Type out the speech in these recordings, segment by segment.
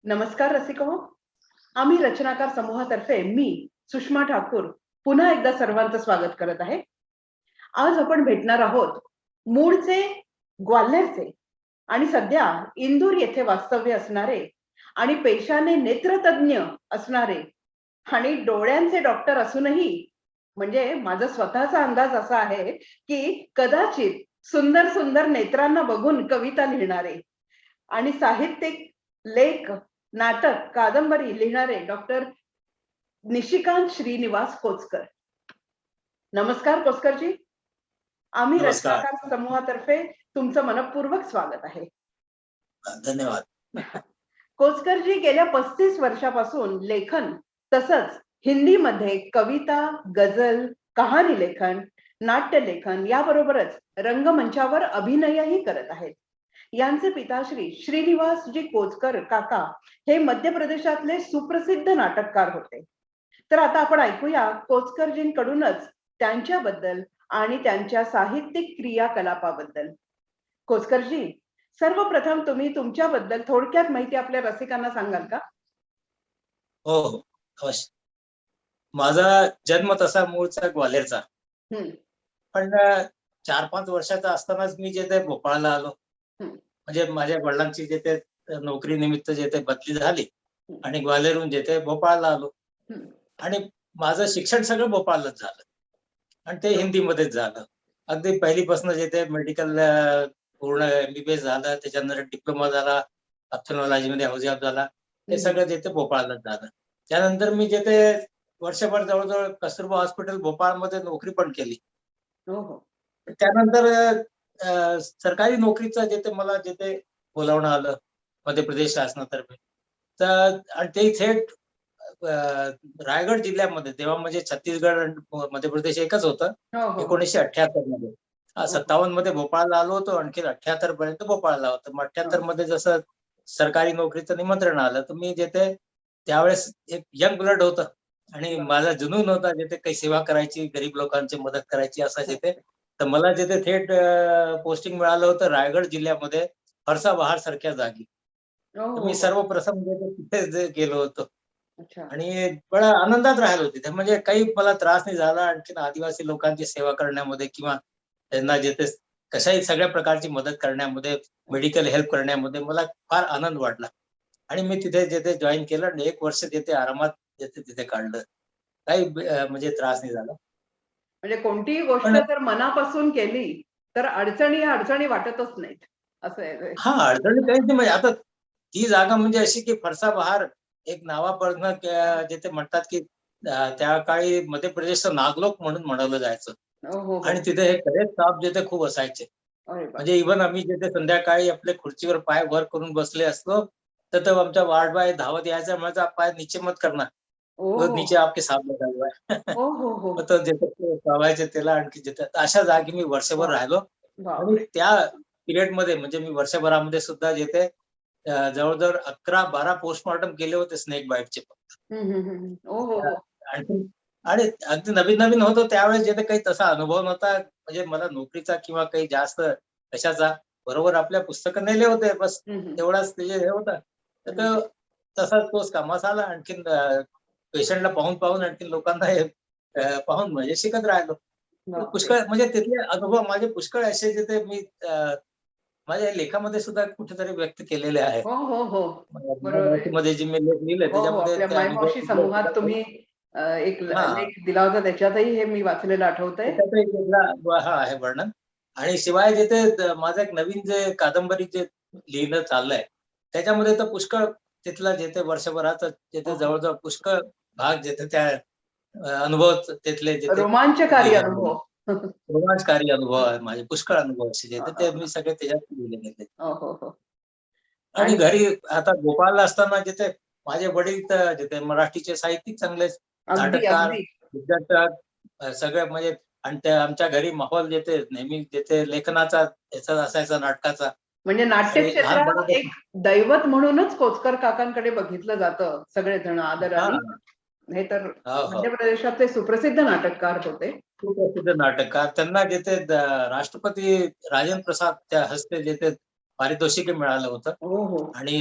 नमस्कार रसिको. आम्ही रचनाकार समूहातर्फे मी सुषमा ठाकूर पुन्हा एकदा सर्वांचं स्वागत करत आहे. आज आपण भेटणार आहोत मूळचे ग्वाल्हेरचे आणि सध्या इंदूर येथे वास्तव्य असणारे आणि पेशाने नेत्रतज्ञ असणारे आणि डोळ्यांचे डॉक्टर असूनही म्हणजे माझा स्वतःचा अंदाज असा आहे की कदाचित सुंदर सुंदर नेत्रांना बघून कविता लिहिणारे आणि साहित्यिक लेख नाटक कादंबरी लिहिणारे डॉक्टर निशिकांत श्रीनिवास कोचकर. नमस्कार कोचकरजी. आम्ही नमस्कार. रचनाकार समूहातर्फे तुमचं मनपूर्वक स्वागत आहे. धन्यवाद. कोचकरजी गेल्या 35 वर्षापासून लेखन तसंच हिंदीमध्ये कविता, गझल, कहाणी लेखन, नाट्य लेखन याबरोबरच रंगमंचावर अभिनयही करत आहेत. यांचे पिताश्री श्रीनिवासजी कोचकर काका हे मध्य प्रदेशातले सुप्रसिद्ध नाटककार होते. तर आता आपण ऐकूया कोचकरजींकडूनच त्यांच्याबद्दल आणि त्यांच्या साहित्यिक क्रियाकलापाबद्दल. कोचकरजी, सर्वप्रथम तुम्ही तुमच्याबद्दल थोडक्यात माहिती आपल्या रसिकांना सांगाल का? हो हो, अवश्य. माझा जन्म तसा मूळचा ग्वाल्हेरचा, पण 4-5 वर्षाचा असतानाच मी जे ते भोपाळला आलो. म्हणजे माझ्या वडिलांची जे ते नोकरी निमित्त जे ते बदली झाली आणि ग्वाल्हेरहून जे ते भोपाळला आलो. आणि माझं शिक्षण सगळं भोपाळलाच झालं आणि ते हिंदीमध्येच झालं. अगदी पहिलीपासून जे ते मेडिकल पूर्ण MBBS झालं, त्याच्यानंतर डिप्लोमा झाला, ऑप्थॅल्मॉलॉजी मध्ये हौजियाब झाला. ते सगळं जे ते भोपाळलाच झालं. त्यानंतर मी जे ते वर्षभर जवळजवळ कस्तुरबा हॉस्पिटल भोपाळमध्ये नोकरी पण केली. त्यानंतर सरकारी नोकरीचं जे ते मला जे ते बोलावणं आलं मध्य प्रदेश शासनातर्फे. तर आणि ते थेट रायगड जिल्ह्यामध्ये, तेव्हा म्हणजे छत्तीसगड आणि मध्य प्रदेश एकच होतं. 1978 मध्ये. 57 मध्ये भोपाळला आलो होतो, आणखी 78 पर्यंत भोपाळला होतो. मग 78 मध्ये जसं सरकारी नोकरीचं निमंत्रण आलं तर मी जे ते त्यावेळेस एक यंग ब्लड होतं आणि माझा जुनून होता जे ते काही सेवा करायची, गरीब लोकांची मदत करायची असं जे ते. तर मला जे ते थेट पोस्टिंग मिळालं होतं रायगड जिल्ह्यामध्ये फरसा बहार सारख्या जागी. तर मी सर्वप्रथम जे ते तिथे गेलो होतो आणि बडा आनंदात राहिलो तिथे. म्हणजे काही मला त्रास नाही झाला. आणखीन आदिवासी लोकांची सेवा करण्यामध्ये किंवा त्यांना जे ते कशाही सगळ्या प्रकारची मदत करण्यामध्ये, मेडिकल हेल्प करण्यामध्ये मला फार आनंद वाटला. आणि मी तिथे जे ते जॉईन केलं आणि 1 वर्ष जे ते आरामात जे ते तिथे काढलं. काही म्हणजे त्रास नाही झाला. म्हणजे कोणतीही गोष्ट जर मनापासून केली तर अडचणी वाटतच नाहीत असं आहे. हा, अडचणी काहीच नाही. म्हणजे आता ती जागा म्हणजे अशी की फरसा बहार एक नावापासून जे ते म्हणतात की त्या काळी मध्य प्रदेशचं नागलोक म्हणून म्हणवलं जायचं. आणि तिथे हे खरेच साप जे ते खूप असायचे. म्हणजे इव्हन आम्ही जे ते संध्याकाळी आपले खुर्चीवर पाय वर करून बसले असतो तर तो आमच्या वार्ड बॉय धावत यायचा, माझा पाय नीचे मत करणार, तो नीचे आपके साप लगा हुआ है. मग तो जे चावायचे त्याला. आणखी जे अशा जागी मी वर्षभर राहिलो. आणि त्या पिरियड मध्ये म्हणजे मी वर्षभरामध्ये सुद्धा जे ते जवळजवळ 11-12 पोस्टमॉर्टम केले होते स्नेक बाईटचे. आणखी आणि अगदी नवीन नवीन होतो त्यावेळेस जे काही तसा अनुभव नव्हता. म्हणजे मला नोकरीचा किंवा काही जास्त कशाचा. बरोबर आपल्या पुस्तकं नेले होते, बस तेवढाच ते हे होता. तर तसाच तोच कामास आला. आणखीन पेशंटला पाहून आणखीन लोकांना हे पाहून म्हणजे शिकत राहिलो. पुष्कळ म्हणजे तिथले अनुभव माझे पुष्कळ असे जे ते मी माझ्या लेखामध्ये सुद्धा कुठेतरी व्यक्त केलेले आहेत. मध्ये जे मी लेख लिहिले त्याच्यामध्ये आपल्या मायमावशी समूहात तुम्ही एक लेख दिला होता, त्याच्यातही हे मी वाचलेलं आठवतंय. हा आहे वर्णन. आणि शिवाय जे ते माझं एक नवीन जे कादंबरी जे लिहिणं चाललंय त्याच्यामध्ये तर पुष्कळ तिथला जे ते वर्षभराचा जे ते जवळजवळ पुष्कळ भाग जे ते त्या अनुभव तिथले जे रोमांचकारी अनुभव. रोमांचकारी अनुभव आहे माझे. पुष्कळ अनुभव असे जे ते मी सगळे त्याच्यात लिहिले गेले. आणि घरी आता भोपाळला असताना जिथे माझे वडील तर जिथे मराठीचे साहित्यिक चांगले नाटककार, दिग्दर्शक सगळे म्हणजे. आणि त्या आमच्या घरी माहोल जेथे नेहमी जेथे लेखनाचा याचा असायचा, नाटकाचा. म्हणजे नाट्य क्षेत्रात एक दैवत म्हणूनच कोचकर काकांकडे बघितलं जातं सगळेजण आदराने. हे तर मध्य प्रदेशातले सुप्रसिद्ध नाटककार होते. सुप्रसिद्ध नाटककार. त्यांना जेथे राष्ट्रपती राजेंद्र प्रसाद त्या हस्ते जेथे पारितोषिक मिळालं होतं. आणि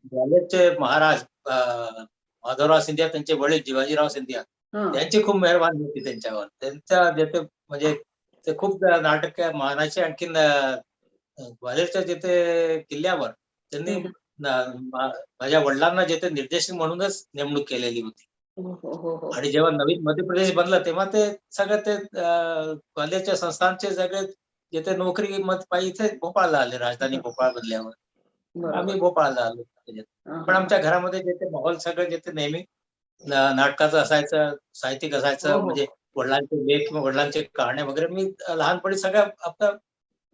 ग्वाल्हेरचे महाराज माधवराव सिंधिया, त्यांचे वडील जिवाजीराव सिंधिया, हं. त्यांची खूप मेहरबानी होती त्यांच्यावर. त्यांच्या जेथे म्हणजे ते खूप नाटक मानाचे. आणखीन ग्वाल्हेरच्या जेथे किल्ल्यावर त्यांनी हं. माझ्या वडिलांना जेथे निर्देशक म्हणूनच नेमणूक केलेली होती. हो, हो, हो, हो. आणि जेव्हा नवीन मध्य प्रदेश बनलं तेव्हा ते सगळं ते ग्वाल्हेरच्या संस्थानचे सगळे जेथे नोकरी मत पायी इथे भोपाळला आले, राजधानी भोपाळ बनल्यावर. बरोबर. आम्ही भोपाळला आलो. हां, पण हां. आमच्या घरामध्ये जे ते माहोल सगळं जे ते नेहमी नाटकाचं असायचं, साहित्यिक हो, असायचं. हो. म्हणजे वडिलांचे लेख किंवा वडिलांचे कहाण्या वगैरे मी लहानपणी सगळं आपलं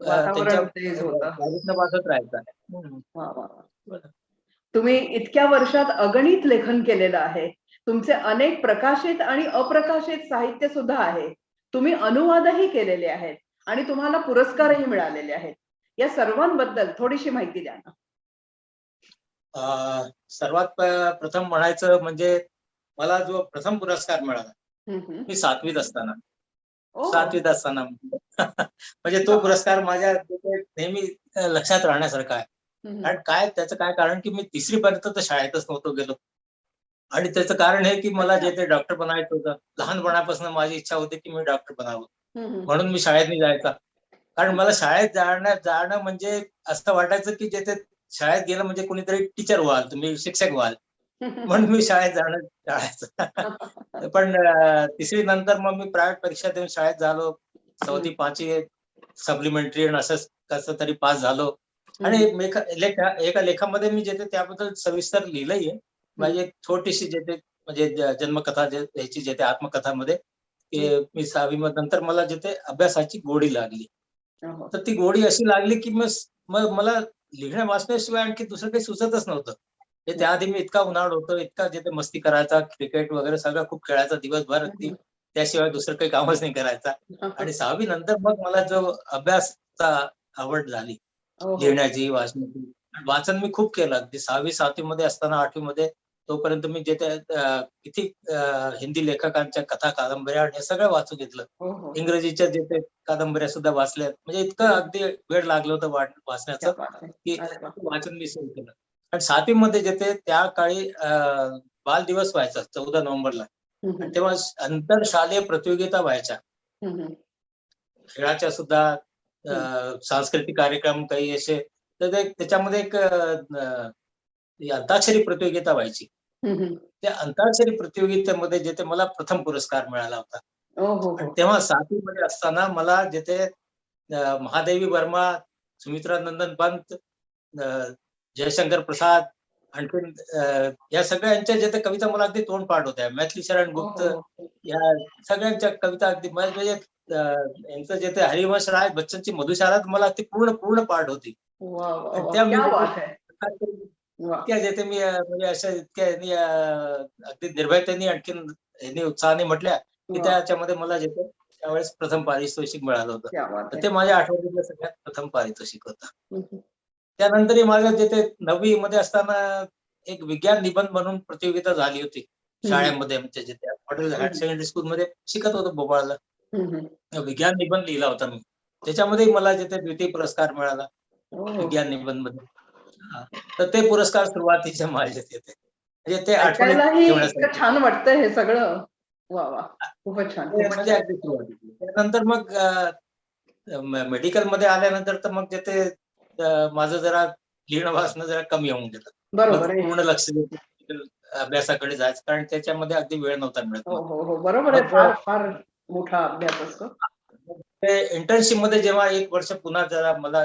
त्यांच्या वातावरण तेच होतं. बाजूतनं वाचत राहायचं. हम्म. वाह, वाह, वाह! बरं. तुम्ही इतक्या वर्षात अगणित लेखन केलेलं आहे. तुमचे अनेक प्रकाशित आणि अप्रकाशित साहित्य सुद्धा आहे. तुम्ही अनुवादही केलेले आहेत आणि तुम्हाला पुरस्कारही मिळालेले आहेत. या सर्वांबद्दल थोडीशी माहिती द्या ना. सर्वात प्रथम म्हणायचं म्हणजे मला जो प्रथम पुरस्कार मिळाला, हं, हं. मी 7वीत असताना. ओह! 7वीत असताना म्हणजे तो क्या बात है! पुरस्कार माझ्या नेहमी लक्षात राहण्यासारखा आहे. हं, हं. कारण त्याचं काय कारण की मी 3री पर्यंत तर शाळेतच नव्हतो गेलो. आणि त्याचं कारण हे की मला अच्छा. जे ते डॉक्टर बनायचं होतं. लहानपणापासून माझी इच्छा होती की मी डॉक्टर बनावं. हं, हं. म्हणून मी शाळेत नाही जायचा. कारण मला शाळेत जाणं म्हणजे असं वाटायचं की जे ते शाळेत गेलं म्हणजे कोणीतरी टीचर व्हाल, तुम्ही शिक्षक व्हाल. म्हणून मी शाळेत जाणं टाळायचं. पण 3री नंतर मग मी प्रायव्हेट परीक्षा देऊन शाळेत झालो. हं, 4थी-5वी सप्लिमेंटरी आणि असंच कसं तरी पास झालो. हं, आणि हं, एका लेखामध्ये मी जे ते त्याबद्दल सविस्तर लिहिलंही आहे. हं, माझी एक छोटीशी जे ते म्हणजे जन्मकथा याची जे ते आत्मकथामध्ये हं. की मी 6वी नंतर मला जे ते अभ्यासाची गोडी लागली. हो, हो. तर ती गोडी अशी लागली की मग मला लिहिण्या वाचण्याशिवाय आणखी दुसरं काही सुचतच नव्हतं. हे हं, त्याआधी मी इतका उन्हाळ होतो, इतका जे ते मस्ती करायचा, क्रिकेट वगैरे सगळं खूप खेळायचा दिवसभर हं, अगदी. हं. त्याशिवाय दुसरं काही कामच नाही करायचा. आणि 6वी नंतर मग मला जो अभ्यासाचा आवड झाली, हो, हो. लिहिण्याची, वाचण्याची. वाचन मी खूप केलं. अगदी 6वी-7वी मध्ये असताना 8वी मध्ये तोपर्यंत मी जे ते किती हिंदी लेखकांच्या कथा, कादंबऱ्या हे सगळं वाचून घेतलं. हो, हो. इंग्रजीच्या जे ते कादंबऱ्या सुद्धा वाचल्यात. म्हणजे इतकं हं. अगदी वेड लागलं होतं क्या वाचण्याचं, बात है! की अरे वाह! वाचन मी सुरू केलं. आणि 7वी मध्ये जे ते त्या काळी बालदिवस व्हायचा 14 नोव्हेंबरला. हं, आणि हं. तेव्हा आंतरशालेय प्रतियोगिता व्हायच्या. हं, हं. खेळाच्या सुद्धा हं. सांस्कृतिक कार्यक्रम काही असे. तर त्याच्यामध्ये एक ती अंताक्षरी प्रतियोगिता व्हायची. हं, हं. त्या अंताक्षरी प्रतियोगितेमध्ये जे ते मला प्रथम पुरस्कार मिळाला होता. हो, हो, आणि हो. तेव्हा 7वी मध्ये असताना मला जे ते महादेवी वर्मा, सुमित्रा नंदन पंत, अ, जयशंकर प्रसाद, आणखीन या सगळ्यांच्या जे ते कविता मला अगदी तोंडपाठ होत्या. मैथिली शरण हो, गुप्त, हो, हो. या सगळ्यांच्या कविता अगदी म्हणजे यांचं जे ते हरिवंश राय बच्चनची मधुशाला मला ती पूर्ण पूर्ण पाठ होती. वाह, वाह, आणि वाह! त्या मी क्या जे ते बात है! वाह! इतक्या जे ते मी म्हणजे अशा इतक्या ह्यांनी अगदी निर्भयतेने आणखीन ह्यांनी उत्साहाने म्हटल्या, की वाह! त्याच्यामध्ये मला जे ते त्यावेळेस प्रथम पारितोषिक मिळालं होतं. क्या बात तर है! ते माझ्या आठवणीतलं सगळ्यात प्रथम पारितोषिक होतं. हं, हं. त्यानंतरही माझं जे ते 9वी मध्ये असताना एक विज्ञान निबंध म्हणून प्रतियोगिता झाली होती. हं, हं. शाळेमध्ये आमच्या जे त्या मॉडेल हं, हायर हं. सेकंडरी स्कूलमध्ये शिकत होतो भोपाळला. हं, हं. विज्ञान निबंध लिहिला होता मी. त्याच्यामध्येही मला जे ते द्वितीय पुरस्कार मिळाला ओह! विज्ञान निबंधमध्ये. हां. तर ते पुरस्कार सुरुवातीचे माझेच येते. म्हणजे ते आठवणीत ऐकायलाही इतकं ठेवण्यासारखे. छान वाटतंय हे सगळं. वाह, वाह! खूपच छान, ते खूपच म्हणजे छान. अगदी सुरुवातीचे. त्यानंतर मग मेडिकलमध्ये आल्यानंतर तर मग जे ते माझं जरा लिहिणं वाचणं जरा कमी होऊन गेलं. मग बरोबर आहे. पूर्ण लक्ष देऊन अभ्यासाकडे जायचं कारण त्याच्यामध्ये अगदी वेळ नव्हता मिळत हो, मग. हो, हो. बरोबर आहे. मग फार, फार मोठा अभ्यास असतो. ते इंटर्नशिपमध्ये जेव्हा 1 वर्ष पुन्हा जरा मला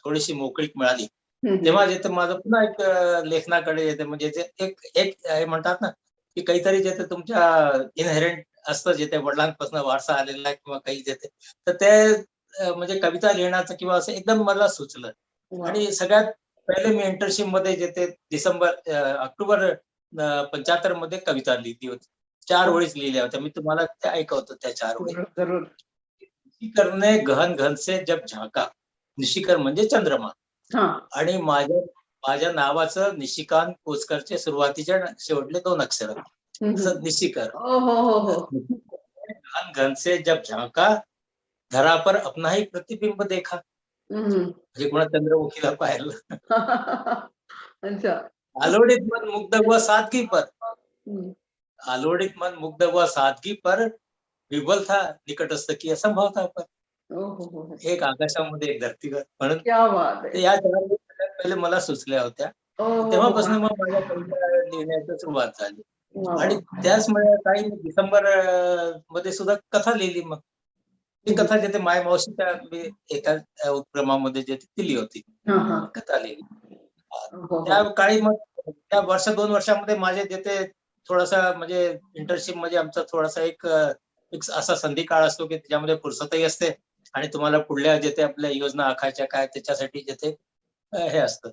थोडीशी मोकळीक मिळाली. हं, हं. तेव्हा जे ते माझं पुन्हा एक लेखनाकडे येते म्हणजे ते एक एक हे म्हणतात ना, की काहीतरी जे ते तुमच्या इनहेरेंट असतं जे ते वडिलांपासून वारसा आलेला आहे किंवा काही जे ते. तर ते म्हणजे कविता लिहिण्याचं किंवा असं एकदम मला सुचलं. वाह! आणि सगळ्यात पहिले मी इंटर्नशिपमध्ये जे ते ऑक्टोबर 75 मध्ये कविता लिहिली होती. 4 हो. ओळीच लिहिल्या होत्या. मी तुम्हाला त्या ऐकवतो त्या 4 ओळी. जरूर, जरूर. निशिकर ने गहन घन से जब झाका. निशिकर म्हणजे चंद्रमा. हां. आणि माझ्या माझ्या नावाचं निशिकांत कोचकरचे सुरुवातीचे शेवटले 2 अक्षर. हं, हं. असं निशिकर. हो, हो, हो, हो. घन घन से जब झाका, धरा पर अपना ही प्रतिबिंब देखा. हं, हं. म्हणजे कोणा चंद्रमुखीला पाहिलं. अच्छा. आलोडित मन मुग्ध हुआ सादगी पर, हम्म. आलोडित मन मुग्ध हुआ सादगी पर, विबल था निकटस्थ की असंभव था पर. ओ हो. एक आकाशामध्ये एक धरतीवर म्हणून क्या बात आहे. ते या चार गोष्टी सगळ्यात पहिले मला सुचल्या होत्या. ओ हो. तेव्हापासून मग माझ्या कविता लिहिण्याची सुरुवात झाली. वा आणि वा. त्याचमुळे काही डिसेंबर मध्ये सुद्धा कथा लिहिली मग. ती कथा जिथे माय मावशीच्या मी एका उपक्रमामध्ये जे दिली होती हा हा. कथा लिहिली. हो हो. त्या काळी मग त्या वर्ष 2 वर्षामध्ये माझे जिथे थोडासा म्हणजे इंटर्नशिप मध्ये आमचा थोडासा एक असा संधी काळ असतो की त्याच्यामध्ये फुरसतही असते आणि तुम्हाला पुढल्या जिथे आपल्या योजना आखायच्या काय त्याच्यासाठी जिथे हे असतं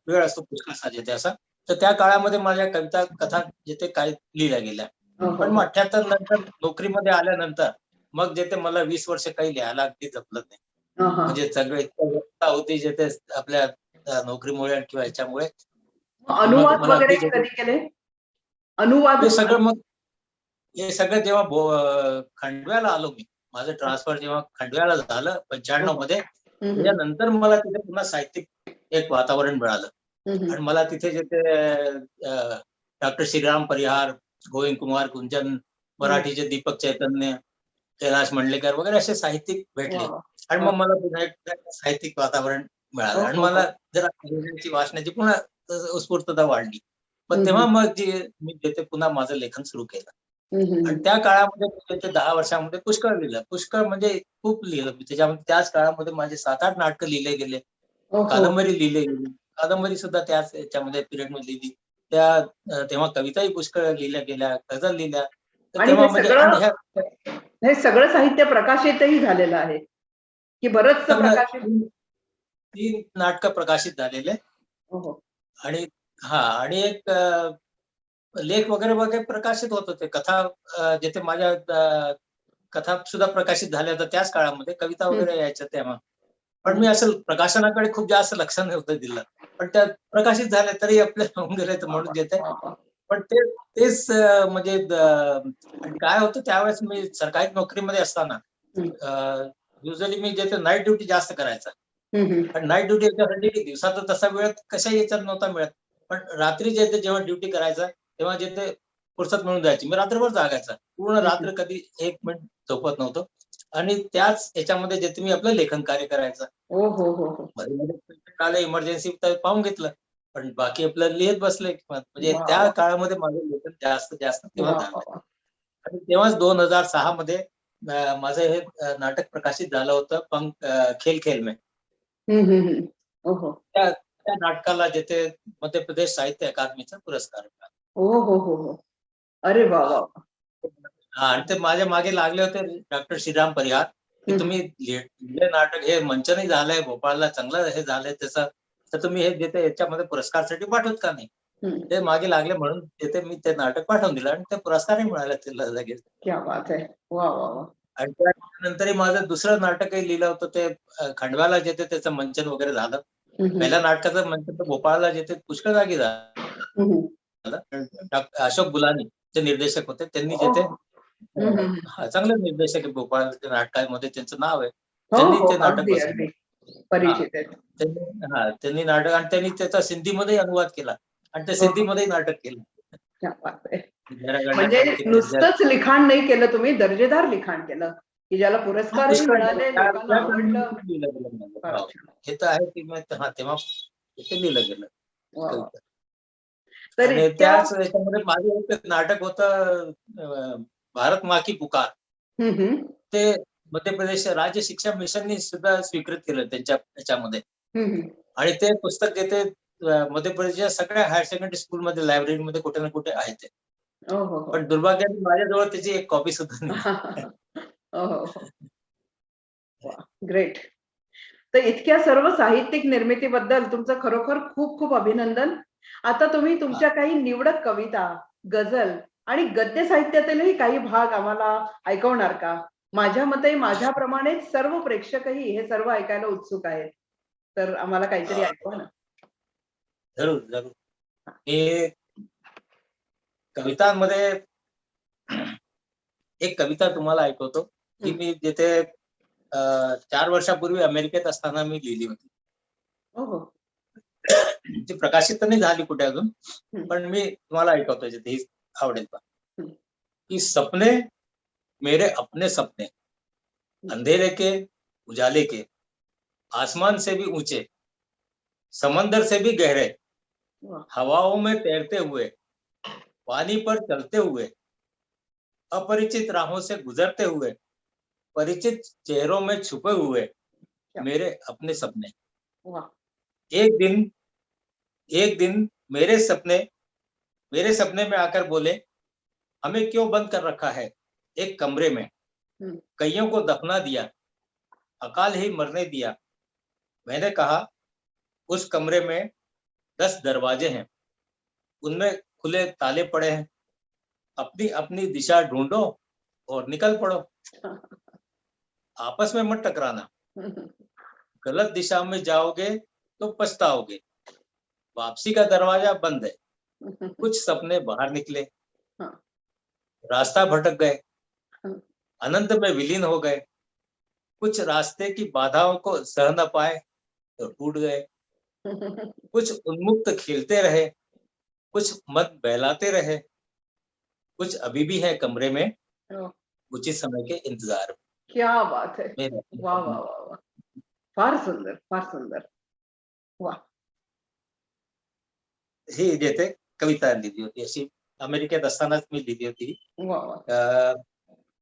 वेळ असतो पुष्कळसा जिथे असा. तर त्या काळामध्ये माझ्या कविता कथा जिथे काही लिहिल्या गेल्या. पण मग 78 नंतर नोकरीमध्ये आल्यानंतर मग जिथे मला 20 वर्ष काही लिहायला अगदी जमलं नाही. म्हणजे सगळं इतकं व्यस्तता होती जिथे आपल्या नोकरीमुळे किंवा ह्याच्यामुळे मग अनुवाद मला वगैरे अगदी कधी केले? अनुवाद. हे सगळं मग हे सगळं जेव्हा खंडव्याला आलो मी, माझं ट्रान्सफर जेव्हा खंडव्याला झालं 95 मध्ये, त्याच्यानंतर मला तिथे पुन्हा साहित्यिक एक वातावरण मिळालं आणि मला तिथे जिथे डॉक्टर श्रीराम परिहार, गोविंद कुमार गुंजन, मराठीचे दीपक चैतन्य, कैलाश मंडलेकर वगैरे असे साहित्यिक भेटले आणि मग मला पुन्हा एक साहित्यिक वातावरण मिळालं आणि मला जरा लिहिण्याची वाचण्याची पुन्हा उत्स्फूर्तता वाढली. पण तेव्हा मग मी तिथे पुन्हा माझं लेखन सुरू केलं. आणि त्या काळामध्ये ते 10 वर्षामध्ये पुष्कळ लिहिलं. पुष्कळ म्हणजे खूप लिहिलं. त्याच्यामध्ये त्याच काळामध्ये माझे 7-8 नाटकं लिहिले गेले. कादंबरी लिहिली गेली. कादंबरी सुद्धा त्याच याच्यामध्ये पिरियडमध्ये लिहिली. तेव्हा कविताही पुष्कळ लिहिल्या गेल्या, गझल लिहिल्या. तर आणि तेव्हा म्हणजे हे सगळं साहित्य प्रकाशितही झालेलं आहे की बरंच प्रकाशित? 3 नाटकं प्रकाशित झालेले आणि आणि एक लेख वगैरे वगैरे प्रकाशित होत होते. कथा जिथे माझ्या कथा सुद्धा प्रकाशित झाल्या होत्या त्याच काळामध्ये. कविता वगैरे यायच्या तेव्हा. पण मी असं प्रकाशनाकडे खूप जास्त लक्ष नव्हतं दिलं. पण त्या प्रकाशित झाल्या तरी आपल्याला होऊन गेले तर म्हणून देते. पण तेच म्हणजे आणि काय होतं त्यावेळेस मी सरकारी नोकरीमध्ये असताना युजली मी जिथे नाईट ड्युटी जास्त करायचा. पण नाईट ड्युटी याच्यासाठी दिवसाचा तसा वेळ कशाही याच्यात नव्हता मिळत. पण रात्री जिथे जेव्हा ड्युटी करायचा तेव्हा जिथे फुरसत मिळून जायची. मी रात्रभर जागायचा. पूर्ण रात्र कधी 1 मिनिट झोपत नव्हतो. आणि त्याच याच्यामध्ये जिथे मी आपलं लेखन कार्य करायचं. मध्ये इमर्जन्सी पाहून घेतलं. पण बाकी आपलं लिहित बसले. म्हणजे त्या काळामध्ये माझं लेखन जास्त तेव्हा झालं. आणि तेव्हाच 2006 मध्ये माझं हे नाटक प्रकाशित झालं होतं खेल खेल में. त्या नाटकाला जिथे मध्य प्रदेश साहित्य अकादमीचा पुरस्कार मिळाला. अरे वा वा. आणि ते माझ्या मागे लागले होते डॉक्टर श्रीराम परिहार की तुम्ही लिहिले नाटक हे मंचनही झालंय भोपाळला चांगलं हे झालंय त्याचं तर तुम्ही हे जिथे याच्यामध्ये पुरस्कारसाठी पाठवत का नाही. ते मागे लागले म्हणून तिथे मी ते नाटक पाठवून दिलं आणि ते पुरस्कारही मिळाला तिला लगेच. क्या बात आहे. वा वा वा. आणि त्यानंतरही माझं दुसरं नाटकही लिहिलं होतं ते खंडव्याला जिथे त्याचं मंचन वगैरे झालं. पहिल्या नाटकाचं मंचन तर भोपाळला जिथे पुष्कळ जागी झालं. अशोक गुलानी जे निर्देशक होते त्यांनी जिथे चांगले निर्देशक आहे भोपाळच्या नाटकामध्ये त्यांचं नाव आहे. त्यांनी ते नाटक बसवलं. त्यांनी नाटक आणि त्यांनी त्याचा सिंधीमध्ये अनुवाद केला आणि त्या सिंधीमध्ये नाटक केलं. म्हणजे नुसतंच लिखाण नाही केलं तुम्ही, दर्जेदार लिखाण केलं की ज्याला पुरस्कारही मिळाले, लोकांना आवडलं. हे तर आहे की तेव्हा ते लिहिलं गेलं. तर आणि त्याच याच्यामध्ये माझं एक नाटक होतं भारत माँ की पुकार. ते मध्य प्रदेश राज्य शिक्षा मिशननी सुद्धा स्वीकृत केलं त्यांच्या याच्यामध्ये. आणि ते पुस्तक जिथे मध्य प्रदेशच्या सगळ्या हायर सेकंडरी स्कूलमध्ये लायब्ररीमध्ये कुठे ना कुठे आहे ते. पण दुर्भाग्याने माझ्याजवळ त्याची एक कॉपी सुद्धा नाही. ग्रेट. तर इतक्या सर्व साहित्यिक निर्मितीबद्दल तुमचं खरोखर खूप खूप अभिनंदन. आता तुम्ही तुमच्या काही निवडक कविता, गझल आणि गद्य साहित्यातीलही काही भाग आम्हाला ऐकवणार का? माझ्या मते माझ्याप्रमाणे सर्व प्रेक्षकही हे सर्व ऐकायला उत्सुक आहेत. तर आम्हाला काहीतरी ऐकवा ना. जरूर जरूर. हे कवितांमध्ये एक कविता तुम्हाला ऐकवतो की मी जिथे 4 वर्षापूर्वी अमेरिकेत असताना मी लिहिली होती. ती प्रकाशित तर नाही झाली कुठे अजून, हम्म. पण मी तुम्हाला ऐकवतो जिथे ही आवडेल पहा. हम्म. की सपने मेरे अपने सपने, अंधेरे के उजाले के, आसमान से भी ऊंचे, समंदर से भी गहरे, वाह. हवाओं में तैरते हुए, पानी पर चलते हुए, अपरिचित राहों से गुजरते हुए, परिचित चेहरों में छुपे हुए, मेरे अपने सपने. वाह. एक दिन एक दिन मेरे सपने में आकर बोले, हमें क्यों बंद कर रखा है एक कमरे में, हम्म. कईयों को दफना दिया, अकाल ही मरने दिया. मैंने कहा, उस कमरे में 10 दरवाजे हैं, उनमें खुले ताले पड़े हैं, अपनी अपनी दिशा ढूंढो और निकल पड़ो, आपस में मत टकराना, गलत दिशा में जाओगे तो पछताओगे, वापसी का दरवाजा बंद है. कुछ सपने बाहर निकले, हाँ. रास्ता भटक गए, हाँ. अनंत में विलीन हो गए, कुछ रास्ते की बाधाओं को सह न पाए तो टूट गए, कुछ उन्मुक्त खेलते रहे, कुछ मन बहलाते रहे, कुछ अभी भी है कमरे में ओह, उचित समय के इंतजार में. क्या बात है. मेरे वा वा वा वा. फार सुंदर, फार सुंदर. वा. ही जेथे कविता लिहिली होती अशी अमेरिकेत असतानाच मी लिहिली होती. वा वा.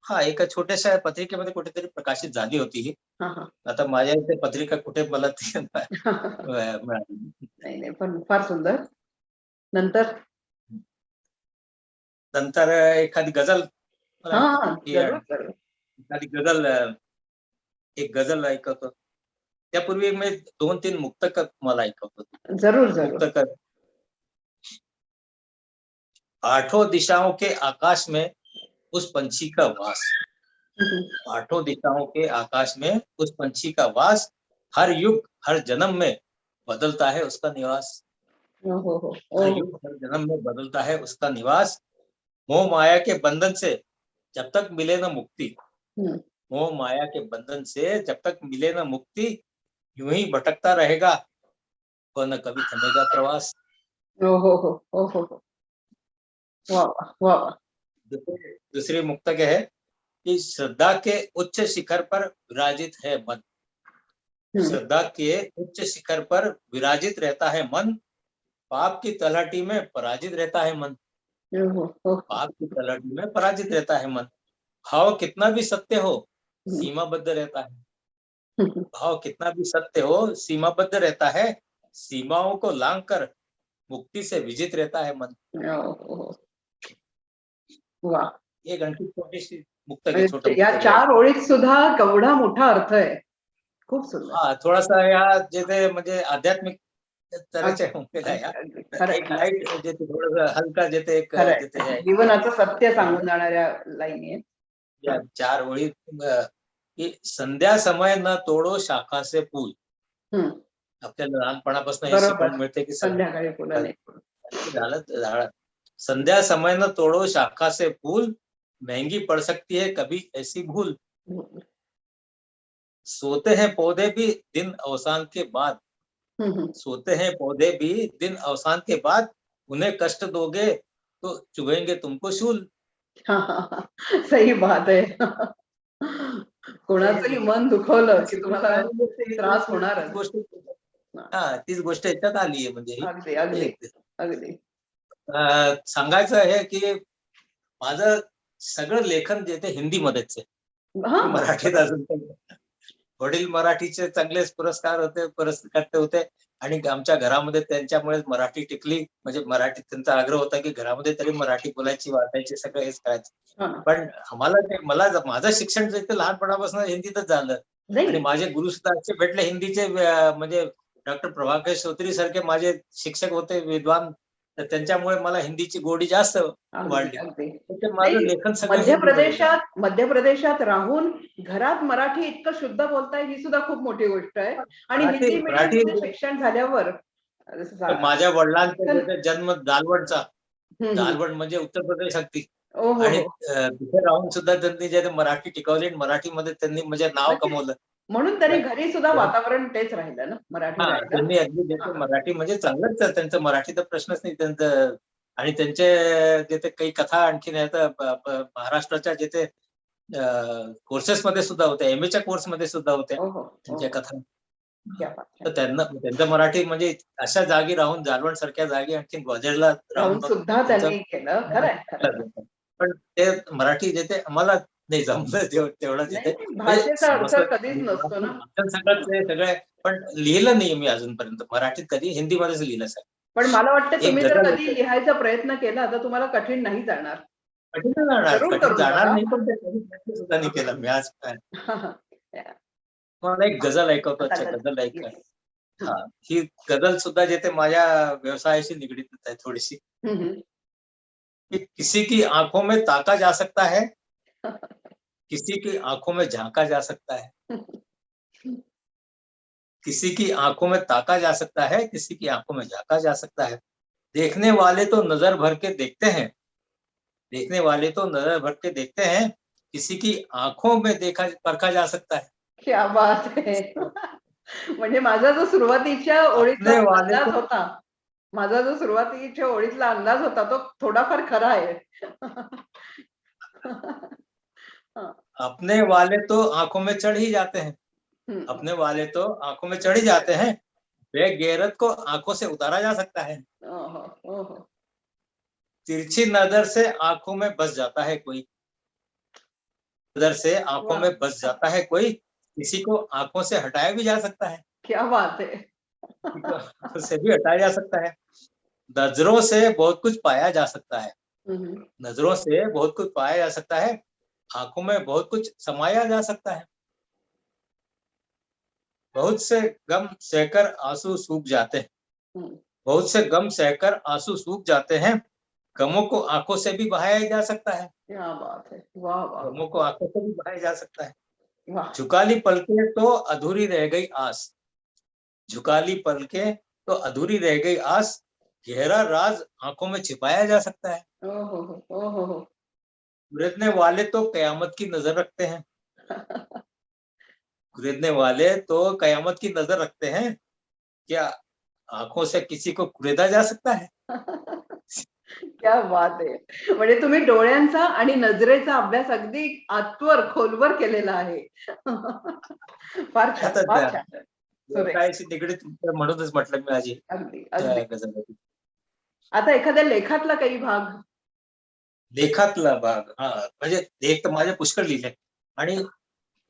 हा एका छोट्याशा पत्रिकेमध्ये कुठेतरी प्रकाशित झाली होती ही. हा हा. आता माझ्या इथे पत्रिका कुठे मला ती मिळाली. नाही नाही, पण फार सुंदर. नंतर. नंतर एखादी गझल मला हा वाटतं जरूर जरूर. एखादी गझल एक गझल ऐकवतो. त्यापूर्वी मी 2-3 मुक्तक मला ऐकवतो. जरूर जरूर. मुक्तक. आठों दिशाओं के आकाश में उस पंछी का वास, आठों दिशाओं के आकाश में उस पंछी का वास, हर युग हर जन्म में बदलता है उसका निवास, हो हो हो. हर ओ, युग हर जन्म में बदलता है उसका निवास. मोह माया के बंधन से जब तक मिले न मुक्ति, हम्म. मोह माया के बंधन से जब तक मिले न मुक्ति, यूं ही भटकता रहेगा वह न कभी थमेगा प्रवास. हो हो हो हो हो हो. वा वा वा वा. दूसरी मुक्तक है कि श्रद्धा के उच्च शिखर पर विराजित है मन, हम्म. श्रद्धा के उच्च शिखर पर विराजित रहता है मन, पाप की तलहटी में पराजित रहता है मन, हो हो हो. पाप की तलहटी में पराजित रहता है मन. भाव कितना भी सत्य हो सीमाबद्ध रहता है, भाव कितना भी सत्य हो सीमाबद्ध रहता है, सीमाओं को लांघकर मुक्ति से विजित रहता है मन. हो हो. वा. एक आणखी छोटीशी मुक्तक आहे, छोटं म्हणजे या मुक्तक आहे. 4 ओळीत सुद्धा केवढा मोठा अर्थ आहे. खूप सुंदर. हा थोडासा या जे ते म्हणजे आध्यात्मिक तऱ्हेच्या मुक्तक आहे. अगदी खरंय, एक लाईट जे ते थोडं हलका जे ते एक खरंय. जे ते आहे. जीवनाचं सत्य सांगून जाणाऱ्या लाईनी आहेत. या 4 ओळी की संध्या समय न तोडो शाखा से फूल. हम्म. आपल्याला लहानपणापासून हे बरोबर. शिकवून मिळते की संध्याकाळी फुलाने. झालं संध्या समय न तोड़ो शाखा से फूल, महंगी पड़ सकती है कभी ऐसी भूल, सोते हैं पौधे भी दिन अवसान के बाद, सोते हैं पौधे भी दिन अवसान के बाद, उन्हें कष्ट दोगे तो चुभेंगे तुमको शूल. सही बात आहे. कोणाचंही मन दुखवलं की तुम्हाला त्रास होणारच. गोष्ट तीच गोष्ट याच्यात आली आहे म्हणजे अगदी अगदी ही. अगदी. सांगायचं आहे की माझं सगळं लेखन जे ते हिंदीमध्येच आहे. हा. मराठीत अजून काही. वडील मराठीचे चांगलेच पुरस्कार होते आणि आमच्या घरामध्ये त्यांच्यामुळेच मराठी टिकली. म्हणजे मराठीत त्यांचा आग्रह होता की घरामध्ये तरी मराठी बोलायची, वाचायची, सगळं हेच करायचं. हा. पण माझं शिक्षण जे ते लहानपणापासून हिंदीतच झालं आणि नाही. माझे गुरु सुद्धा असे भेटले हिंदीचे म्हणजे डॉक्टर प्रभाकर श्रोत्री सारखे माझे शिक्षक होते विद्वान, तर त्यांच्यामुळे मला हिंदीची गोडी जास्त वाढली. अगदी. तर माझं नाही, लेखन सगळं हिंदीमध्ये झालं. मध्य प्रदेशात राहून घरात मराठी इतकं शुद्ध बोलताय ही सुद्धा खूप मोठी गोष्ट आहे. आणि हिंदी मीडियम शिक्षण झाल्यावर माझ्या वडिलांचा जन्म दालवडचा, दालवड म्हणजे उत्तर प्रदेश अगदी, आणि तिथे राहून सुद्धा त्यांनी जे मराठी टिकवली आणि मराठीमध्ये त्यांनी म्हणजे नाव कमवलं. म्हणून तरी पण घरी सुद्धा वातावरण तेच राहिलं ना, मराठी हा, राहिलं. त्यांनी अगदी हा, ज्याचं मराठी म्हणजे चांगलंच आहे, त्यांचं मराठीचा प्रश्नच नाही त्यांचं. आणि त्यांचे जिथे काही कथा आणखीन आहेत महाराष्ट्राच्या जिथे कोर्सेस मध्ये सुद्धा होत्या, MA च्या कोर्स मध्ये सुद्धा होत्या हो हो हो त्यांच्या हो. कथा. क्या बात है. तर त्यांना त्यांचं मराठी म्हणजे अशा जागी राहून, जालवण सारख्या जागी आणखीन ग्वाल्हेरला राहून राहून मग सुद्धा त्यांचं त्यांनी केलं. खरंय मराठी खरंय. शिकलं जातं. पण ते मराठी जिथे आम्हाला नाही जमलं तेवढं नाही तिथे नाही, म्हणजे भाषेचा अर्थ समजतं कधीच नसतो ना. वाचन सगळंच आहे सगळं, पण लिहिलं नाही मी अजूनपर्यंत मराठीत, कधी हिंदीमध्येच लिहिलं सर. पण मला वाटतं एक तुम्ही जर गझल कधी होते, लिहायचा प्रयत्न केला तर तुम्हाला कठीण नाही जाणार. कठीण नाही जाणार, जरूर कठीण करून जाणार बघा. नाही, पण ते कधी प्रयत्न सुद्धा नाही केला मी आज. मला एक गझल ऐकवतो, आता अच्छा गझल ऐका. येस. हा, ही गझल सुद्धा जे ते माझ्या व्यवसायाशी निगडीत आहे थोडीशी. कि किसी की आंखों में ताका जा सकता है, किसी की आंखों में झांका जा सकता है, किसी की आंखों में ताका जा सकता है, किसी की आंखों में झांका जा सकता है। देखने वाले तो नजर भर के देखते हैं, देखने वाले तो नजर भर के देखते हैं, किसी की आंखों में देखा परखा जा सकता है। क्या बात आहे. म्हणजे माझा जो सुरुवातीच्या ओळीतला अपने वाले अंदाज तो होता, माझा जो सुरुवातीच्या ओळीतला अंदाज होता तो थोडाफार खरा आहे. हं, अपने वाले तो आंखों में चढ़ ही जाते हैं, हं. अपने वाले तो आंखों में चढ़ ही जाते हैं, बेगैरत को आंखों से उतारा जा सकता है। ओहो, ओहो. तिरछी नजर से आंखों में बस जाता है कोई, नजर से आंखों वाह! में बस जाता है कोई, किसी को आंखों से हटाया भी जा सकता है, क्या बात है. किसी को आंखों से भी हटाया जा सकता है। नजरों से बहुत कुछ पाया जा सकता है, हं, नजरों से बहुत कुछ पाया जा सकता है, आंखों में बहुत कुछ समाया जा सकता है। बहुत से गम सहकर आंसू सूख जाते हैं, हं. बहुत से गम सहकर आंसू सूख जाते हैं, गमों को आंखों से भी बहाया जा सकता है, क्या बात है. वाह, वाह, गमों को वाह. आंखों से भी बहाया जा सकता है। वाह! झुका ली पलके तो अधूरी रह गई आस, झुका ली पलके तो अधूरी रह गई आस, गहरा राज आंखों में छिपाया जा सकता है। ओहोहो, ओहोहो. खरीदने वाले तो कयामत की नजर रखते हैं, खरीदने वाले तो कयामत की नजर रखते हैं, क्या आंखों से किसी को खरीदा जा सकता है? क्या बात आहे. म्हणजे तुम्ही डोळ्यांचा आणि नजरेचा अभ्यास अगदी आतवर, खोलवर केलेला आहे. फार छान, आता फार छान. सुरेख. व्यवसायाशी निगडीत म्हणूनच म्हटलं मी माझी अगदी, अगदी. गझल होती. आता एखाद्या लेखातला काही भाग. लेखातला भाग, हा म्हणजे लेख तर माझे पुष्कळ लिहिले आणि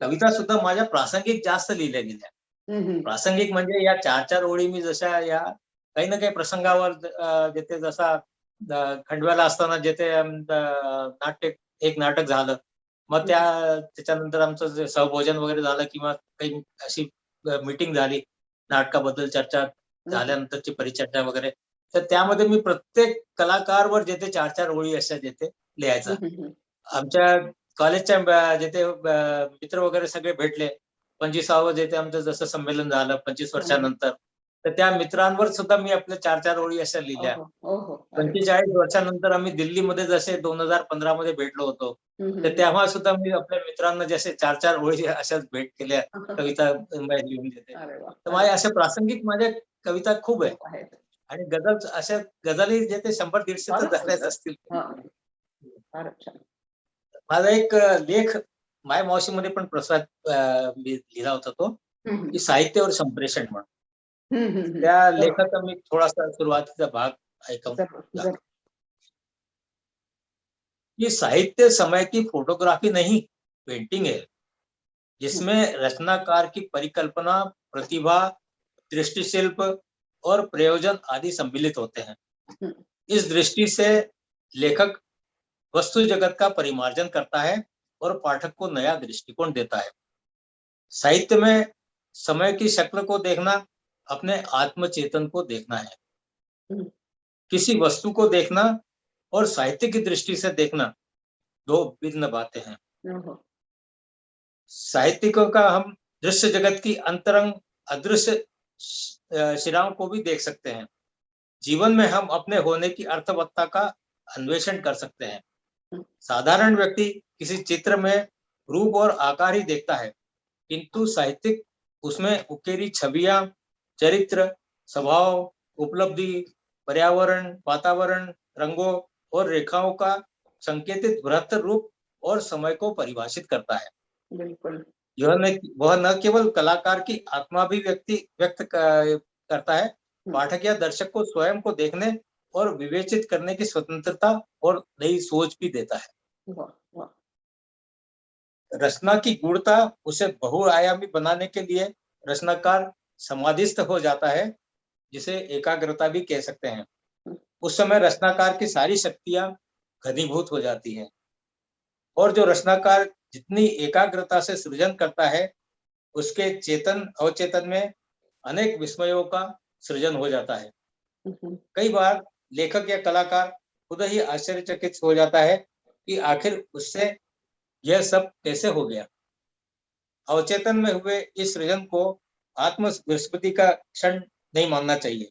कविता सुद्धा माझ्या प्रासंगिक जास्त लिहिल्या गेल्या. हं, हं. प्रासंगिक म्हणजे या 4-4 ओळी मी जशा या काही ना काही प्रसंगावर जिथे जसा खंडव्याला असताना जिथे नाट्य एक नाटक झालं. मग हं, त्याच्यानंतर आमचं जे सहभोजन वगैरे झालं किंवा काही अशी मीटिंग झाली, नाटकाबद्दल चर्चा हं, हं. झाल्यानंतरची परिचर्चा वगैरे. तर त्यामध्ये मी प्रत्येक कलाकारवर जिथे 4-4 ओळी अशा जिथे लिहायचा. हं, हं, हं. आमच्या कॉलेजच्या जिथे मित्र वगैरे सगळे भेटले. 25वं जिथे आमचं जसं संमेलन झालं 25 हं, हं. वर्षानंतर. तर त्या मित्रांवर सुद्धा मी आपल्या 4-4 ओळी अशा लिहिल्या. ओहो, ओहो. अरे वाह! 45 वर्षानंतर आम्ही दिल्लीमध्ये जसे 2015 मध्ये भेटलो होतो. हं, तर हं, तेव्हा सुद्धा मी आपल्या मित्रांना जसे 4-4 ओळी अशाच भेट केल्या. हं. कविता लिहून देते. अरे वाह! तर अरे माझ्या अशा प्रासंगिक माझ्या कविता खूप आहे. खूप आहेत. आणि गझल अशा गझली जे ते 100-150 तर फारच झाल्याच सुंदर. असतील. हां, फारच छान. माझा एक लेख माय मावशीमध्ये पण मी लिहिला होता तो, हं, हं. की साहित्यावर संप्रेषण म्हणून. हं, हं, हं. त्या बरोबर. लेखाचा मी थोडासा सुरुवातीचा भाग ऐकवतो. जरूर, जरूर. ये साहित्य समय की फोटोग्राफी नहीं, पेंटिंग है, हं, जिसमें रचनाकार की परिकल्पना, प्रतिभा, दृष्टिशिल्प और प्रयोजन आदि सम्मिलित होते हैं। हं. इस दृष्टि से लेखक वस्तु जगत का परिमार्जन करता है और पाठक को नया दृष्टिकोण देता है। साहित्य में समय की शक्ल को देखना अपने आत्मचेतन को देखना है। हं. किसी वस्तु को देखना और साहित्य की दृष्टि से देखना दो भिन्न बातें हैं। ओहो. साहित्यिकों का हम दृश्य जगत की अंतरंग अदृश्य शिराओं को भी देख सकते हैं। जीवन में हम अपने होने की अर्थवत्ता का अन्वेषण कर सकते हैं। हं. साधारण व्यक्ति किसी चित्र में रूप और आकार ही देखता है, किंतु साहित्यिक उसमें उकेरी छवियां, चरित्र, स्वभाव, उपलब्धि, पर्यावरण, वातावरण, रंगों और रेखाओं का संकेतित बृहत्तर रूप और समय को परिभाषित करता है। बिल्कुल। वह न केवल कलाकार की आत्माभिव्यक्ति करता है, पाठक या दर्शक को स्वयं को देखने और विवेचित करने की स्वतंत्रता और नई सोच भी देता है। वाह वाह। रचना की गूढ़ता उसे बहुआयामी बनाने के लिए रचनाकार समाधिस्थ हो जाता है, जिसे एकाग्रता भी कह सकते हैं। उस समय रचनाकार की सारी शक्तियां घनीभूत हो जाती हैं और जो रचनाकार जितनी एकाग्रता से सृजन करता है, उसके चेतन अवचेतन में अनेक विस्मयों का सृजन हो जाता है। कई बार लेखक या कलाकार खुद ही आश्चर्यचकित हो जाता है कि आखिर उससे यह सब कैसे हो गया। अवचेतन में हुए इस सृजन को आत्म विस्मृति का क्षण नहीं मानना चाहिए।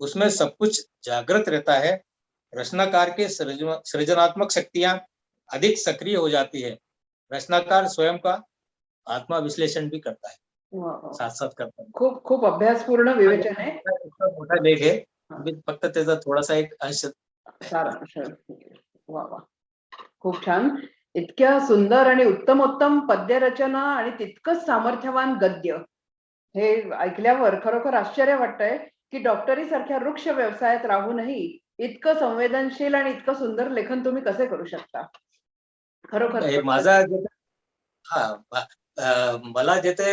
उसमें सब कुछ जागृत रहता है। रचनाकार के सृजनात्मक शक्तियां अधिक सक्रिय हो जाती है। रचनाकार स्वयं का आत्मा विश्लेषण भी करता है, वाह वाह। साथ साथ करता है। खूप खूप अभ्यासपूर्ण विवेचन आहे. इतका मोठा लेख आहे, हा, मी फक्त त्याचा थोडासा एक अंश सारांश. वा वा. खूप छान. इतक्या सुंदर आणि उत्तमोत्तम पद्यरचना आणि तितकंच सामर्थ्यवान गद्य, हे ऐकल्यावर खरोखर आश्चर्य वाटतंय की डॉक्टरी सारख्या वृक्ष व्यवसायात राहूनही इतकं संवेदनशील आणि इतकं सुंदर लेखन तुम्ही कसे करू शकता. खरोखर हे माझा मला जिथे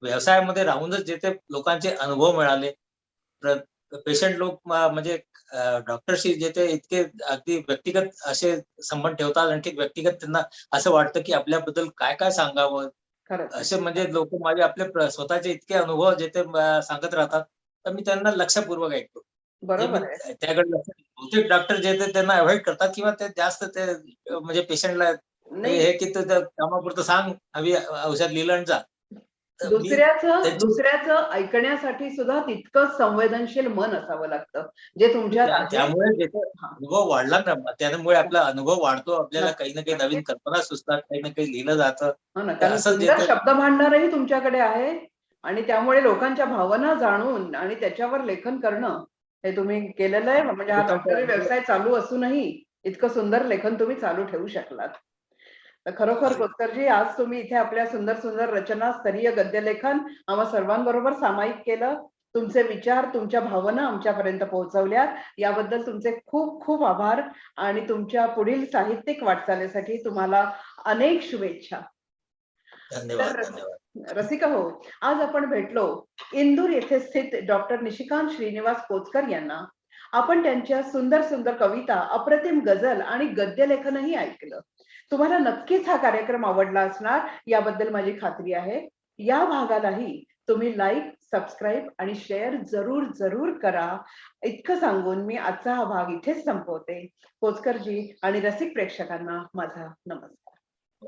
व्यवसायामध्ये राहूनच जिथे लोकांचे अनुभव मिळाले, पेशंट लोक म्हणजे डॉक्टरशी जिथे इतके अगदी व्यक्तिगत असे संबंध ठेवतात आणि व्यक्तिगत त्यांना असं वाटतं की आपल्याबद्दल काय काय सांगावं, खरंच. असे म्हणजे लोक माझे आपले स्वतःचे इतके अनुभव जिथे सांगत राहतात, तर मी त्यांना लक्षपूर्वक ऐकतो. बरोबर आहे. त्याकडे बहुतेक डॉक्टर जे ते त्यांना अवॉइड करतात किंवा ते जास्त ते म्हणजे पेशंटला नाही, हे की तुझं कामापुरतं सांग, हवी औषध लिहिलं आणि जा. तर मी त्यांची दुसऱ्याचं ऐकण्यासाठी सुद्धा तितकंच संवेदनशील मन असावं लागतं, जे तुमच्यात आहे. त्यामुळे जिथे हा. अनुभव वाढला ना, त्यामुळे आपला अनुभव वाढतो. आपल्याला काही ना काही नवीन कल्पना सुचतात, काही ना काही लिहिलं जातं. हो ना, तर कारण असं सुंदर शब्द भांडारही तुमच्याकडे आहे आणि त्यामुळे लोकांच्या भावना जाणून आणि त्याच्यावर लेखन करणं हे तुम्ही केलेलं आहे. म्हणजे हा डॉक्टरी व्यवसाय चालू असूनही इतकं सुंदर लेखन तुम्ही चालू ठेवू शकलात. तर खरोखर कोतकरजी, आज तुम्ही इथे आपल्या सुंदर सुंदर रचना, स्तरीय गद्यलेखन आम्हा सर्वांबरोबर सामायिक केलं. तुमचे विचार, तुमच्या भावना आमच्यापर्यंत पोहोचवल्या, याबद्दल तुमचे खूप खूप आभार आणि तुमच्या पुढील साहित्यिक वाटचालीसाठी तुम्हाला अनेक शुभेच्छा. धन्यवाद. तर धन्यवाद. रसिका हो, आज आपण भेटलो इंदूर येथे स्थित डॉक्टर निशिकांत श्रीनिवास कोचकर यांना. आपण त्यांच्या सुंदर सुंदर कविता, अप्रतिम गझल आणि गद्यलेखनही ऐकलं. तुम्हाला नक्कीच हा कार्यक्रम आवडला असणार याबद्दल माझी खात्री आहे. या भागालाही तुम्ही लाईक, सबस्क्राईब आणि शेअर जरूर जरूर करा. इतकं सांगून मी आजचा हा भाग इथेच संपवते. कोचकरजी आणि रसिक प्रेक्षकांना माझा नमस्कार.